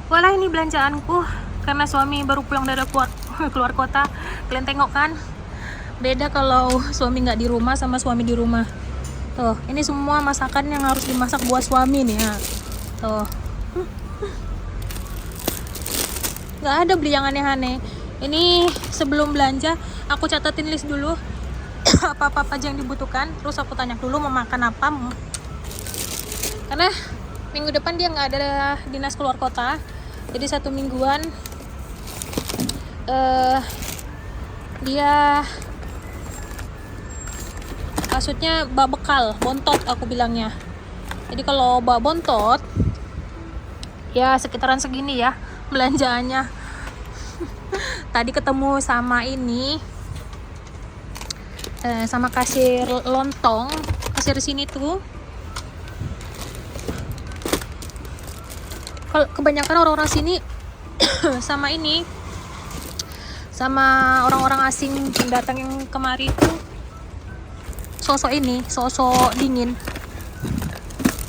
Walah, ini belanjaanku karena suami baru pulang dari keluar kota. Kalian tengok kan, beda kalau suami nggak di rumah sama suami di rumah. Tuh, ini semua masakan yang harus dimasak buat suami nih ya. Tuh, nggak ada beli yang aneh-aneh. Ini sebelum belanja aku catatin list dulu apa-apa aja yang dibutuhkan. Terus aku tanya dulu mau makan apa. Karena minggu depan dia nggak ada dinas keluar kota, jadi 1 mingguan dia maksudnya bawa bekal bontot aku bilangnya. Jadi kalau bawa bontot ya sekitaran segini ya belanjaannya. Tadi ketemu sama ini sama kasir lontong, kasir sini tuh. Kalau kebanyakan orang-orang sini sama ini, sama orang-orang asing yang datang yang kemari itu sosok ini, sosok dingin.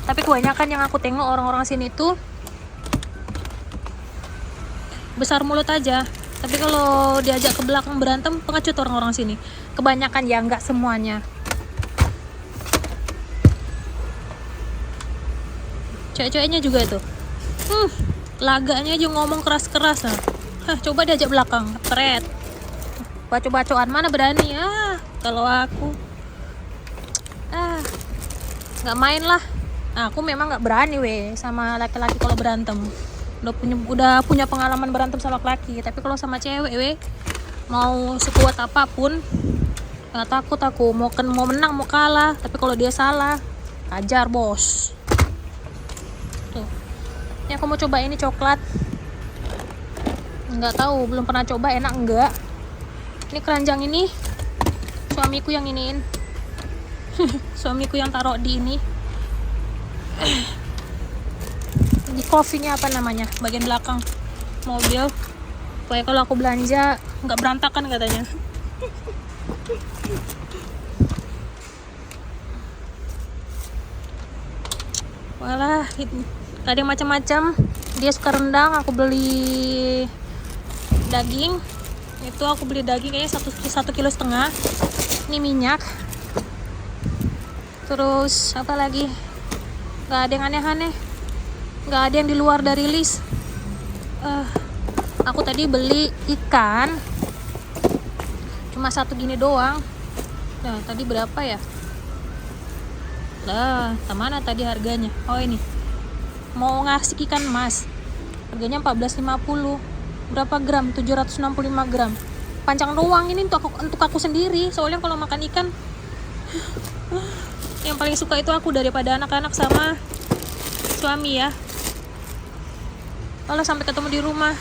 Tapi kebanyakan yang aku tengok orang-orang sini itu besar mulut aja. Tapi kalau diajak ke belakang berantem, pengecut orang-orang sini. Kebanyakan ya, nggak semuanya. Cewek-ceweknya juga itu. Laganya aja ngomong keras-keras lah. Coba diajak belakang, tret. Baco-bacoan mana berani kalau aku nggak main lah. Aku memang nggak berani sama laki-laki kalau berantem. Udah punya pengalaman berantem sama laki, tapi kalau sama cewek mau sekuat apapun nggak takut aku. Mau menang mau kalah, tapi kalau dia salah ajar bos. Tuh, ini aku mau coba ini coklat. Nggak tahu, belum pernah coba, enak enggak. Ini keranjang ini suamiku yang iniin. Suamiku yang taruh di ini, di coffee-nya apa namanya, bagian belakang mobil, supaya kalau aku belanja nggak berantakan katanya. Walah, ada yang macam-macam. Dia suka rendang, aku beli daging. Itu aku beli daging kayaknya 1,5 kilo. Ini minyak. Terus apa lagi? Nggak ada yang aneh-aneh. Nggak ada yang di luar dari list. Aku tadi beli ikan cuma satu gini doang. Nah, tadi berapa ya? Lah, mana tadi harganya? Oh, ini. Mau ngasih ikan mas. Harganya 14,50. Berapa gram? 765 gram. Pancang doang ini untuk aku sendiri. Soalnya kalau makan ikan yang paling suka itu aku daripada anak-anak sama suami ya. Kalau sampai ketemu di rumah.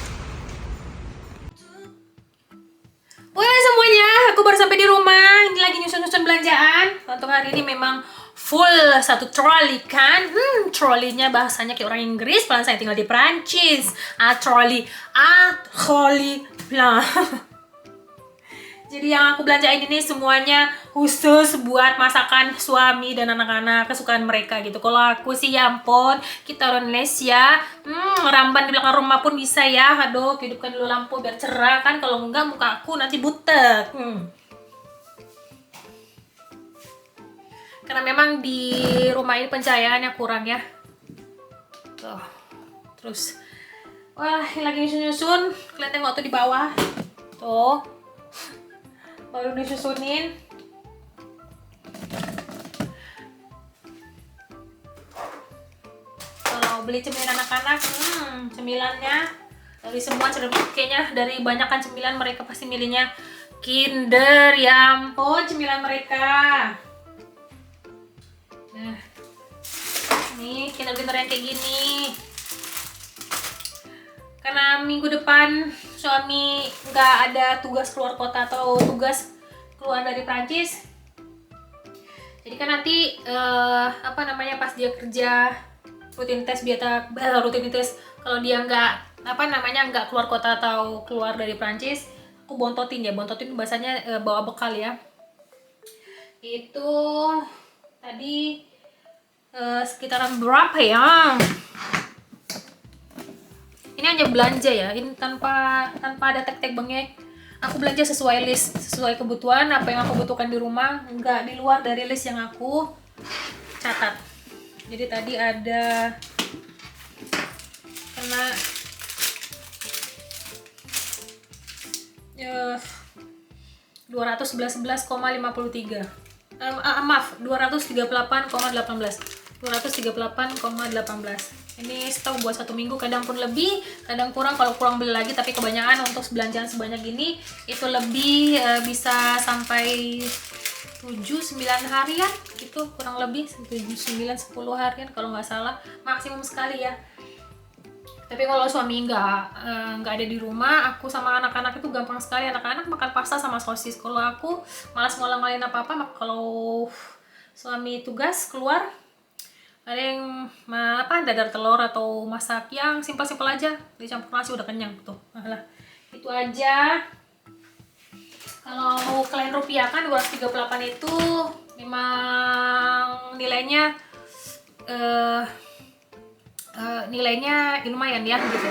Wah semuanya, aku baru sampai di rumah. Ini lagi nyusun-nyusun belanjaan. Untuk hari ini memang full satu troli kan. Trolinya bahasanya kayak orang Inggris, padahal saya tinggal di Prancis. Troli blah. Jadi yang aku belanjain ini semuanya khusus buat masakan suami dan anak-anak kesukaan mereka gitu. Kalau aku sih ya ampun, kita orang Indonesia, ramban di belakang rumah pun bisa ya. Aduh, hidupkan dulu lampu biar cerah kan. Kalau enggak muka aku nanti butek. Karena memang di rumah ini pencahayaannya kurang ya. Tuh. Terus, wah ini lagi nyusun-nyusun. Kalian tengok tuh di bawah. Tuh. Baru disusunin. Kalau beli cemilan anak-anak, cemilannya dari semua kayaknya dari banyakan cemilan mereka pasti milihnya Kinder. Ya ampun, cemilan mereka. Nah, nih Kinder-Kinder yang kayak gini. Karena minggu depan suami nggak ada tugas keluar kota atau tugas keluar dari Prancis, jadi kan nanti pas dia kerja rutinitas kalau dia nggak keluar kota atau keluar dari Prancis, aku bontotin bahasanya bawa bekal ya. Itu tadi sekitaran berapa ya? Ini hanya belanja ya, ini tanpa ada tek-tek bengek. Aku belanja sesuai list, sesuai kebutuhan apa yang aku butuhkan di rumah, nggak di luar dari list yang aku catat. Jadi tadi ada kena 211,53. Maaf, 238,18. Ini stok buat 1 minggu, kadang pun lebih, kadang kurang. Kalau kurang beli lagi, tapi kebanyakan untuk belanjaan sebanyak ini itu lebih, bisa sampai 7-9 harian gitu, kurang lebih 7-9-10 harian kalau nggak salah, maksimum sekali ya. Tapi kalau suami nggak ada di rumah, aku sama anak-anak itu gampang sekali. Anak-anak makan pasta sama sosis. Kalau aku malas ngolah-ngolahin apa-apa. Kalau suami tugas keluar, ada yang dadar telur atau masak yang simpel-simpel aja, dicampur nasi udah kenyang tuh. Nah, itu aja. Kalau kalian rupiahkan 238 itu memang nilainya lumayan ya gitu.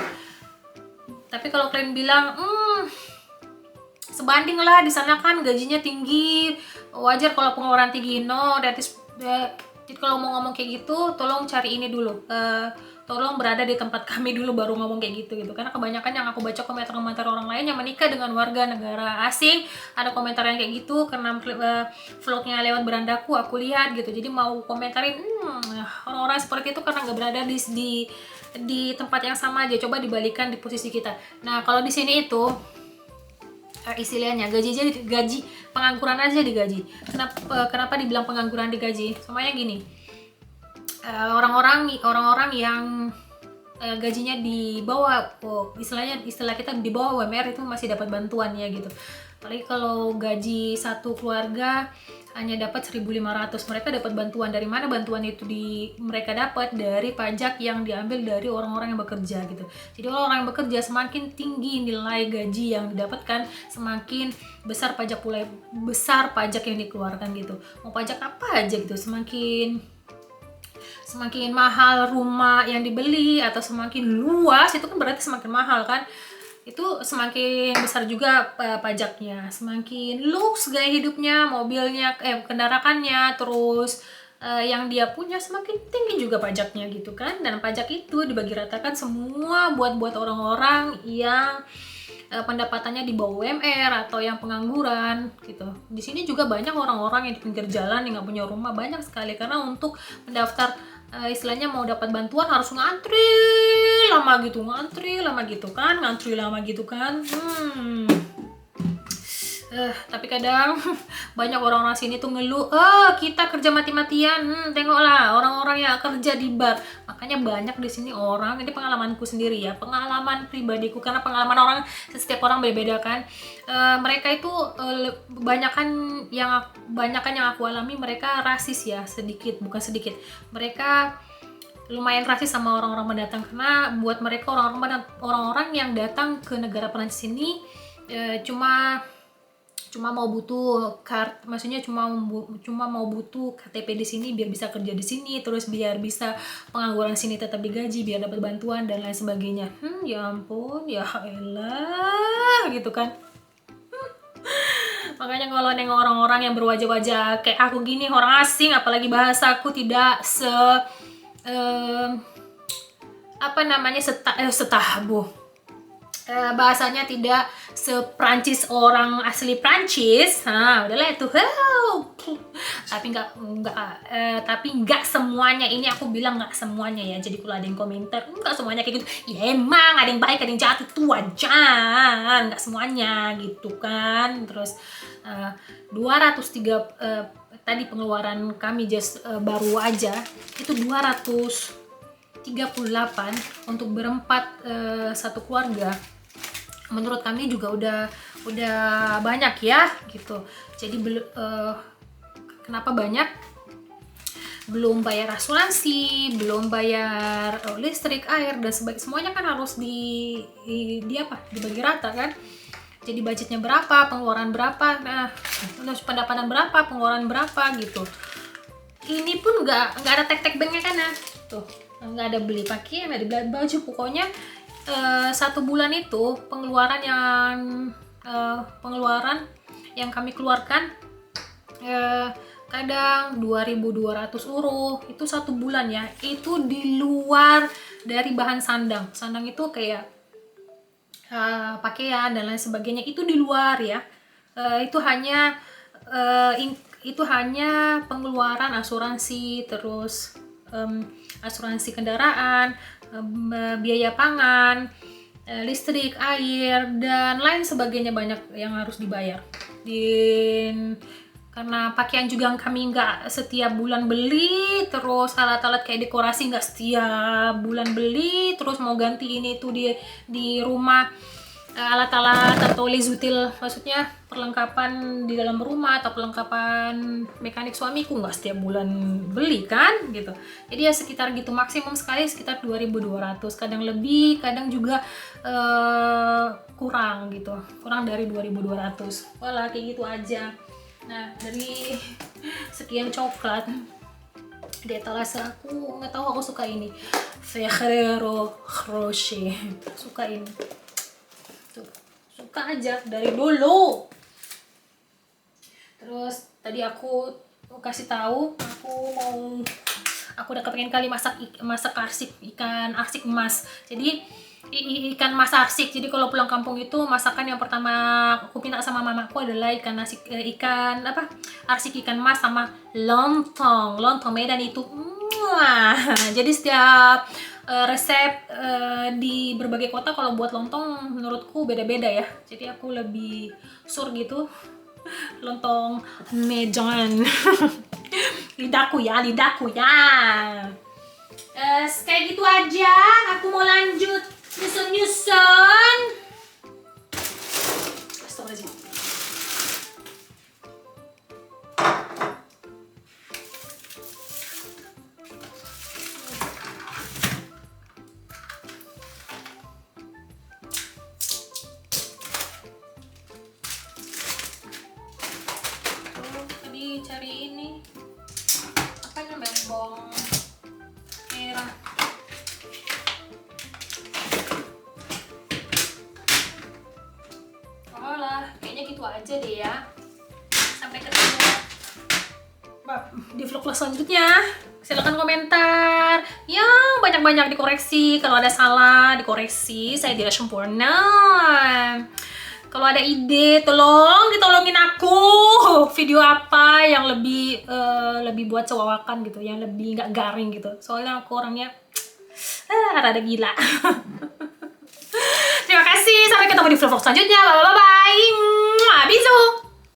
Tapi kalau kalian bilang sebanding lah, di sana kan gajinya tinggi, wajar kalau pengeluaran tinggi. No, jadi kalau mau ngomong kayak gitu, tolong cari ini dulu, tolong berada di tempat kami dulu baru ngomong kayak gitu. Karena kebanyakan yang aku baca komentar-komentar orang lain yang menikah dengan warga negara asing, ada komentar yang kayak gitu karena vlognya lewat berandaku, aku lihat gitu. Jadi mau komentarin orang-orang seperti itu karena nggak berada di tempat yang sama aja. Coba dibalikan di posisi kita. Nah, kalau di sini itu istilahnya gaji pengangguran aja digaji. Kenapa dibilang pengangguran digaji? Semuanya gini, orang-orang yang gajinya di bawah, istilah kita di bawah UMR itu masih dapat bantuan ya gitu. Apalagi kalau gaji satu keluarga hanya dapat 1.500, mereka dapat bantuan. Dari mana bantuan itu mereka dapat? Dari pajak yang diambil dari orang-orang yang bekerja gitu. Jadi orang yang bekerja, semakin tinggi nilai gaji yang didapatkan, semakin besar pajak yang dikeluarkan gitu. Mau pajak apa aja gitu, semakin mahal rumah yang dibeli atau semakin luas, itu kan berarti semakin mahal kan, itu semakin besar juga pajaknya. Semakin luks gaya hidupnya, mobilnya, kendaraannya, terus yang dia punya, semakin tinggi juga pajaknya gitu kan. Dan pajak itu dibagi ratakan semua buat orang-orang yang pendapatannya di bawah UMR atau yang pengangguran gitu. Di sini juga banyak orang-orang yang di pinggir jalan yang nggak punya rumah, banyak sekali. Karena untuk mendaftar istilahnya mau dapat bantuan harus ngantri lama gitu kan. Tapi kadang banyak orang-orang sini tuh ngeluh, kita kerja mati-matian. Tengoklah orang-orang yang kerja di bar. Makanya banyak di sini orang, ini pengalamanku sendiri ya, pengalaman pribadiku, karena pengalaman orang, setiap orang berbeda kan. Mereka itu banyakan yang aku alami, mereka rasis ya, bukan sedikit. Mereka lumayan rasis sama orang-orang pendatang, karena buat mereka orang-orang yang datang ke negara Perancis ini cuma mau butuh maksudnya cuma mau butuh KTP di sini biar bisa kerja di sini, terus biar bisa pengangguran sini tetap digaji, biar dapat bantuan dan lain sebagainya. Ya ampun, ya elah gitu kan. Makanya kalau nengok orang-orang yang berwajah-wajah kayak aku gini, orang asing, apalagi bahasaku tidak bahasanya tidak se-Prancis, orang asli Prancis. Udahlah itu. Tapi nggak semuanya, ini aku bilang nggak semuanya ya. Jadi kalau ada yang komentar nggak semuanya kayak gitu, ya emang ada yang baik ada yang jahat, itu wajar, nggak semuanya gitu kan. Terus 203 tadi pengeluaran kami baru aja itu 238 untuk berempat, satu keluarga. Menurut kami juga udah banyak ya gitu. Jadi kenapa banyak? Belum bayar asuransi, belum bayar listrik, air dan sebagainya, semuanya kan harus dibagi rata kan. Jadi budgetnya berapa, pengeluaran berapa, pendapatan berapa, pengeluaran berapa gitu. Ini pun nggak ada tek-tek banknya kan ya, tuh nggak ada beli pakaian, nggak ada beli baju, pokoknya satu bulan itu pengeluaran yang kami keluarkan kadang 2.200 euro itu satu bulan ya. Itu di luar dari bahan sandang. Sandang itu kayak pakaian dan lain sebagainya, itu di luar ya. Itu hanya pengeluaran asuransi, terus asuransi kendaraan, biaya pangan, listrik, air, dan lain sebagainya, banyak yang harus dibayar. Karena pakaian juga kami nggak setiap bulan beli, terus alat-alat kayak dekorasi nggak setiap bulan beli, terus mau ganti ini tuh di rumah, alat-alat atau lesutil, maksudnya perlengkapan di dalam rumah atau perlengkapan mekanik suamiku nggak setiap bulan beli kan gitu. Jadi ya sekitar gitu, maksimum sekali sekitar 2.200, kadang lebih, kadang juga kurang gitu, kurang dari 2.200. Walah, kayak gitu aja. Nah, dari sekian coklat di etalase aku, nggak tahu, aku suka ini Ferrero Rocher, suka ini tuh, suka aja dari dulu. Terus tadi aku kasih tahu, aku udah kepengen kali masak ikan arsik emas. Jadi ikan mas arsik. Jadi kalau pulang kampung itu masakan yang pertama aku pinta sama mamaku adalah arsik ikan mas sama lontong Medan itu. Jadi setiap resep di berbagai kota kalau buat lontong menurutku beda-beda ya. Jadi aku lebih sur gitu lontong Medan. lidahku ya. Kayak gitu aja, aku mau lanjut nyusun. Astagfirullahaladzim. Tadi cari ini apa namanya, bawang merah. Kayaknya gitu aja deh ya. Sampai ketemu di vlog selanjutnya. Silahkan komentar yang banyak-banyak, dikoreksi kalau ada salah, dikoreksi, saya tidak sempurna. Kalau ada ide, ditolongin aku video apa yang lebih buat cewawakan gitu, yang lebih nggak garing gitu, soalnya aku orangnya rada gila. Terima kasih, sampai ketemu di vlog selanjutnya. Bye bye.